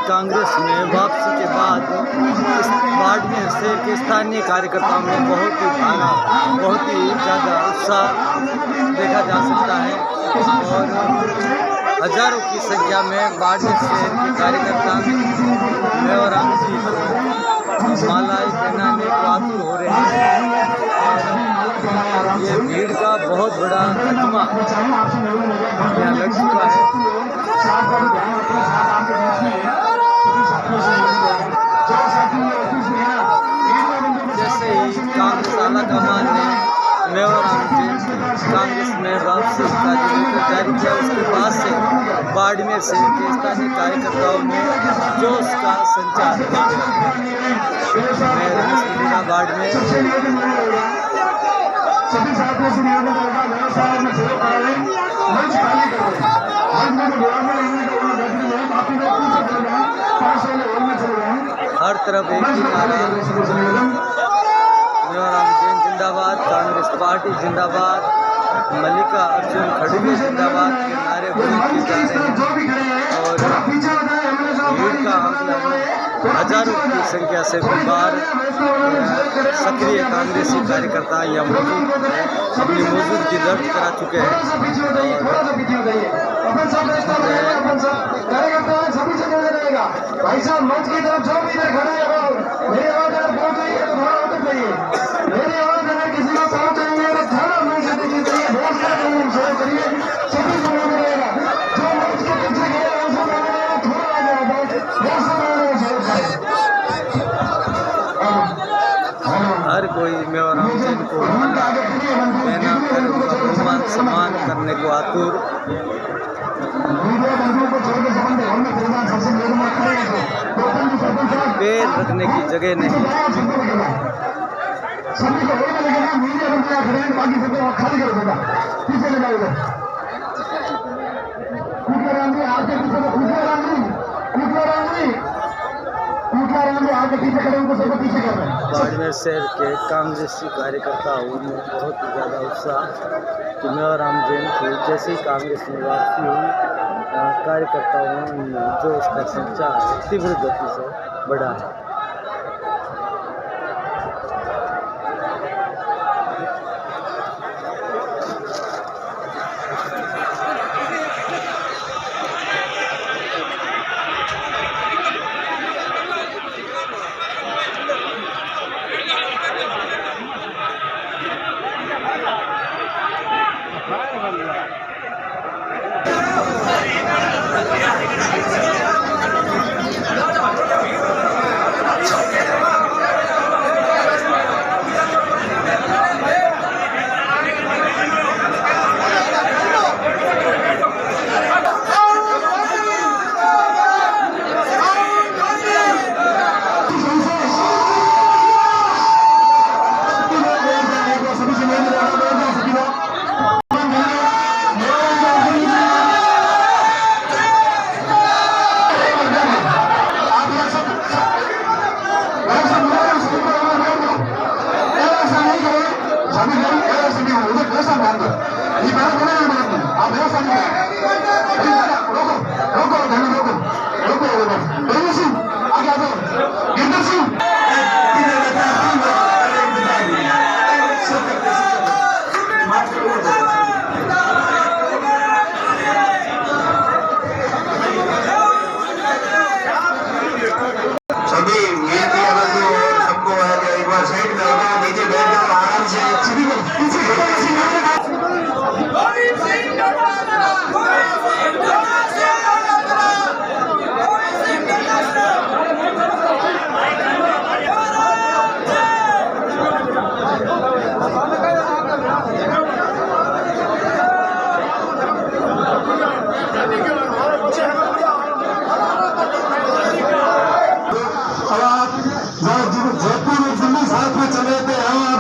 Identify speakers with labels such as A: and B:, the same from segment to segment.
A: कांग्रेस में वापसी के बाद इस बाड़मेर शहर के स्थानीय कार्यकर्ताओं में बहुत ही ज़्यादा उत्साह देखा जा सकता है और हजारों की संख्या में बाड़मेर शहर के कार्यकर्ता मेवाराम जी को मालाएं पहनाने को आतुर हो रहे हैं और ये भीड़ का बहुत बड़ा कदमा यहाँ लग चुका है। जैसे ही कांग्रेस आलाकमान ने मेवाराम जी कांग्रेस में वापसी का जो लेटर जारी किया उसके बाद से बाड़मेर शहर के स्थानीय कार्यकर्ताओं में जोश का संचार मैं बाड़मेर हर तरफ एक ही नारा मेवाराम जैन जिंदाबाद, कांग्रेस पार्टी जिंदाबाद, मल्लिका अर्जुन खड़गे जिंदाबाद के नारे बुलंद किए जा रहे हैं और भीड़ का आंकलन हजारों की संख्या से बाहर सक्रिय कांग्रेसी कार्यकर्ता या मौजूद अपनी मौजूदगी दर्ज करा चुके हैं। भाई साहब मंच की तरफ जो भी इधर खड़े हैं मेरी आवाज अगर पहुंच रही है तो थोड़ा उतर जाइए। मेरी आवाज अगर किसी को पहुंच रही है तो थोड़ा मंच से देखिए चाहिए बहुत सारे शेयर करिए सभी को मिलेगा जो मंच के पीछे गए वैसा मिलेगा थोड़ा आ जाए वैसा हर कोई मेवाराम जी को पहना कर उनका सम्मान करने को आतुर। पैर रखने की जगह नहीं। बाड़मेर शहर के कांग्रेसी कार्यकर्ताओं में बहुत ही ज़्यादा उत्साह कि मेवाराम जैन की जैसे ही कांग्रेस में वापसी हुई कार्यकर्ताओं में जो उसका संचार तीव्र गति से बढ़ा है।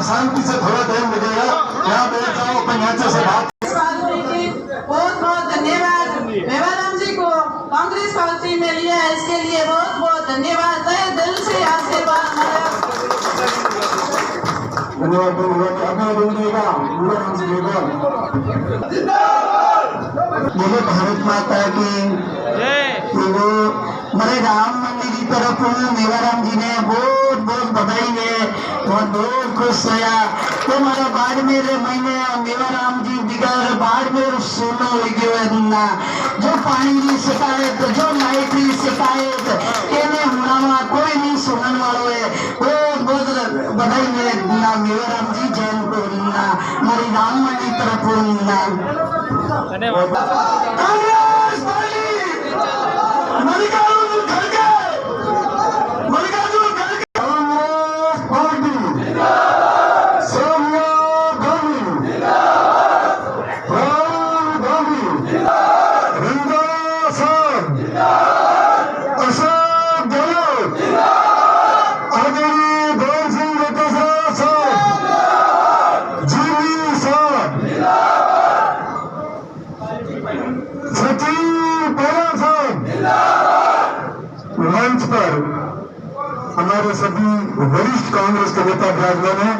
A: शांति से थोड़ा टाइम लगेगा। यहाँ बैठ जाओ अपने नेता से बात।
B: बहुत बहुत धन्यवाद मेवाराम जी को कांग्रेस पार्टी में लिया है, इसके लिए बहुत बहुत धन्यवाद। तहे दिल से आशीर्वाद धन्यवाद
C: भारत माता की मेरे राम मंदिर की तरफ मेवाराम जी ने बहुत बहुत बधाई है और बहुत खुश होया। तो मारा बाड़मेर महीने मेवाराम जी बिगर बाड़मेर सोना हो गयो है ना। जो पानी की शिकायत, जो लाइट की शिकायत इन्हें होना कोई नहीं सुनने वालों है। बहुत बहुत बधाई है ना मेवाराम जी जैन को ना मारी राम मंदिर की तरफ ना। मल्लिकार्जुन खड़गे, मल्लिकार्जुन खड़गे, कांग्रेस पार्टी, सोनिया गांधी, राहुल गांधी, रिंदा साहब, अशोक गहलोत, आदरणीय धन सिंह डोटासरा साहब, जीवी साहब, सचिन पवार साहब, मंच पर हमारे सभी वरिष्ठ कांग्रेस के नेता विराजमान हैं।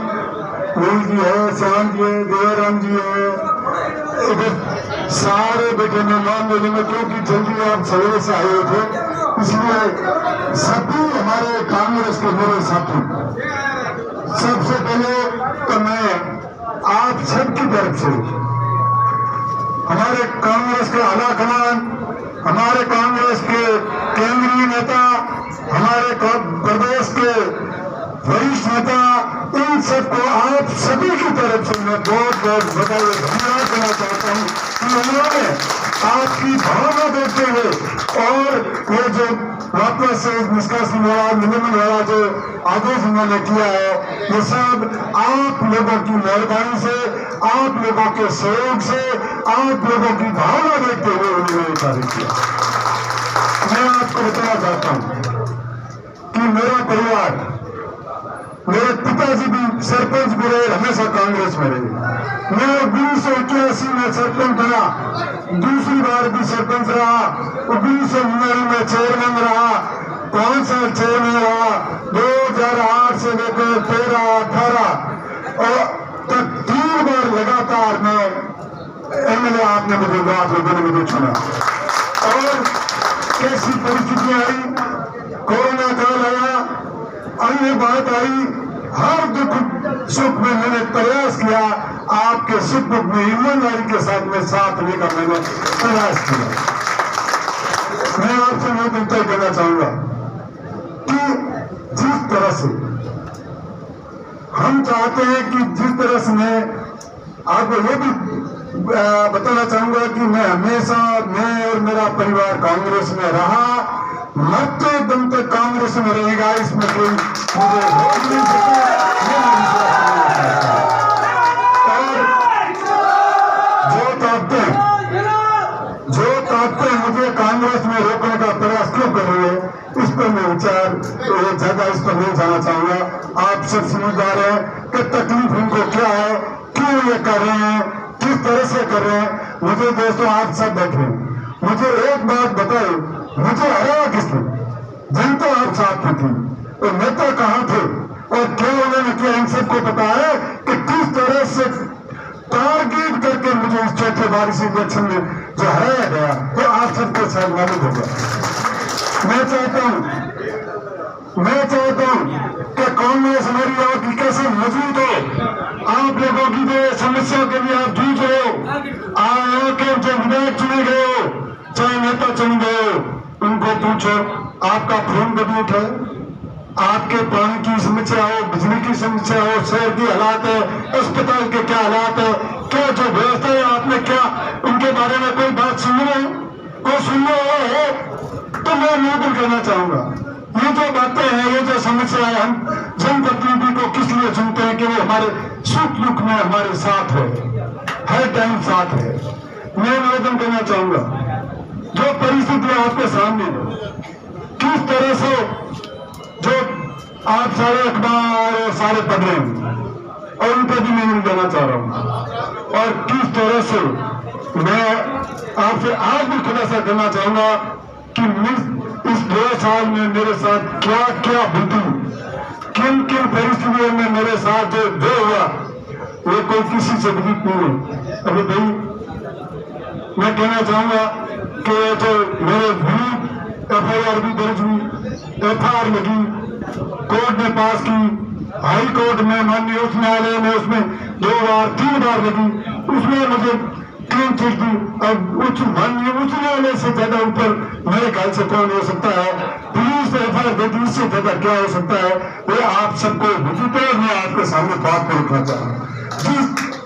C: फूल जी है, श्याम जी है, देवराम जी है, इधर सारे बेटे में नाम ले लेंगे क्योंकि जल्दी आप सवेरे से आए हुए थे, इसलिए सभी हमारे कांग्रेस के मेरे साथी। सबसे पहले तो मैं आप सबकी तरफ से हमारे कांग्रेस के आला कमान, हमारे कांग्रेस के केंद्रीय नेता, हमारे प्रदेश के वरिष्ठ नेता, इन सबको आप सभी की तरफ से मैं बहुत बहुत बधाई और धन्यवाद देना चाहता हूँ कि उन्होंने आपकी भावना देखते हुए और ये जो वापस से निष्कासन वाला निलंबन वाला जो आदेश उन्होंने किया है, ये सब आप लोगों की मेहरबानी से, आप लोगों के सहयोग से, आप लोगों की भावना देखते हुए उन्होंने कार्य किया। मैं आपको बताना चाहता हूं कि मेरा परिवार, मेरे पिताजी भी सरपंच भी रहे, हमेशा कांग्रेस में रहे। मैं 1981 में सरपंच बना, दूसरी बार भी सरपंच रहा, 1999 में चेयरमैन रहा, 5 साल चेयरमैन रहा, 2008 से लेकर 13, 18 और तक 3 बार लगातार मैं एमएलए आपने मुझे आप लोगों ने मुझे चुना। और कैसी परिस्थितियां आई, कोरोना काल आया, अन्य बात आई, हर दुख सुख में मैंने प्रयास किया, आपके सुख दुख में ईमानदारी के साथ में साथ लेकर मैंने प्रयास किया। मैं आपसे मैं तय करना चाहूंगा कि जिस तरह से हम चाहते हैं कि जिस तरह से मैं आपको ये भी बताना चाहूंगा कि मैं हमेशा, मैं और मेरा परिवार कांग्रेस में रहा, मरते दम तक कांग्रेस में रहेगा, इसमें कोई मुझे रोक नहीं सकता। और जो ताकतें मुझे कांग्रेस में रोकने का प्रयास क्यों कर रही है, इस पर मैं विचार ज्यादा इस पर नहीं जाना चाहूंगा। आप सब समझदार हैं कि तकलीफ उनको क्या है, क्यों ये कर रहे हैं, किस तरह से कर रहे हैं। मुझे दोस्तों आप सब बैठे, मुझे एक बात बताओ, मुझे हराया किसने? जनता आप साथ में थी और नेता कहाँ थे और क्या उन्होंने किया, इन सबको पता है कि किस तरह से टारगेट करके मुझे इस चौथे बार इस इलेक्शन में जो हराया गया, तो आप सबको शायद मालूम होगा। मैं चाहता हूं कि कांग्रेस हमारी आपकी कैसे मजबूत हो, आप लोगों की जो समस्या के लिए आप जूझ रहे हो, आपके जो विधायक चुने गए हो, चाहे नेता चुन गए हो, उनको पूछो आपका फोन कभी उठे, आपके पानी की समस्या हो, बिजली की समस्या हो, शहर की हालात है, अस्पताल के क्या हालात है, क्या जो व्यवस्था है, आपने क्या उनके बारे में कोई बात सुन रहे हो, कोई सुनने वाला है? तो मैं बिल्कुल कहना चाहूंगा, ये जो बातें हैं, ये जो समस्या है, हम जनप्रतिनिधि को किस लिए चुनते हैं कि वो हमारे सुख दुख में हमारे साथ है, हर टाइम साथ है। मैं निवेदन करना चाहूंगा, जो परिस्थिति आपके सामने किस तरह से जो आप सारे अखबार और सारे पढ़ रहे हैं और उन पर भी मैं देना चाह रहा हूं, और किस तरह से मैं आपसे आज भी खुलासा करना चाहूंगा कि इस 2 साल में मेरे साथ क्या क्या बीती, किन किन परिस्थितियों में मेरे साथ जो हुआ वो कोई किसी से विदित नहीं है। अभी भाई मैं कहना चाहूंगा कि जो मेरे विरुद्ध FIR भी दर्ज हुई, FIR लगी, कोर्ट ने पास की, हाई कोर्ट में माननीय उच्च न्यायालय में उसमें 2 बार 3 बार लगी, उसमें मुझे क्लीन चिट दी। अब माननीय उच्च न्यायालय से ज्यादा ऊपर मेरे ख्याल से कौन हो सकता है? पुलिस ने FIR दे दी, इससे ज्यादा क्या हो सकता है? वो आप सबको मैं आपके सामने बात को रखना चाह रहा हूँ जी,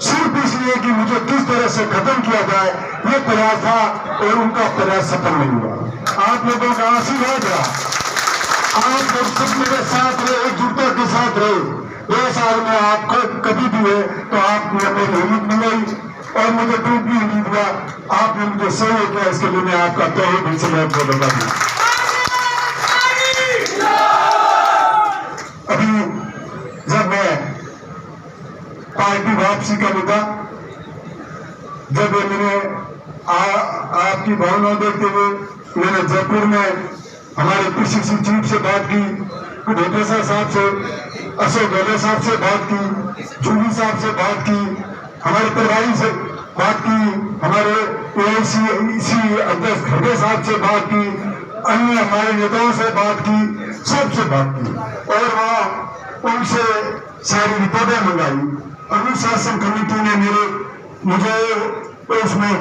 C: सिर्फ इसलिए कि मुझे किस तरह से खत्म किया जाए ये प्रयास था और उनका प्रयास सफल नहीं हुआ। आप लोगों का आशीर्वाद रहा, आप लोग सब मेरे साथ रहे, एकजुटता के साथ रहे। 2 साल में आपको कभी भी है तो आपने मेरी हिम्मत मिलाई और मुझे टूट भी नहीं दिया, आपने मुझे सहयोग किया, इसके लिए मैं आपका तहे दिल से बहुत बहुत बता दूं। अभी जब मैं पार्टी वापसी का मुद्दा, जब मैंने आपकी भावना देखते हुए मैंने जयपुर में हमारे PCC चीफ से बात की, ढोटेसर साहब से, अशोक गहलोत साहब से बात की, जूली साहब से बात की, हमारे प्रभारी से बात की, हमारे AIC अध्यक्ष खड़गे साहब से बात की, अन्य हमारे नेताओं से बात की, सबसे बात की और वहाँ उनसे सारी रिपोर्टें मंगाई। अनुशासन कमेटी ने मुझे उसमें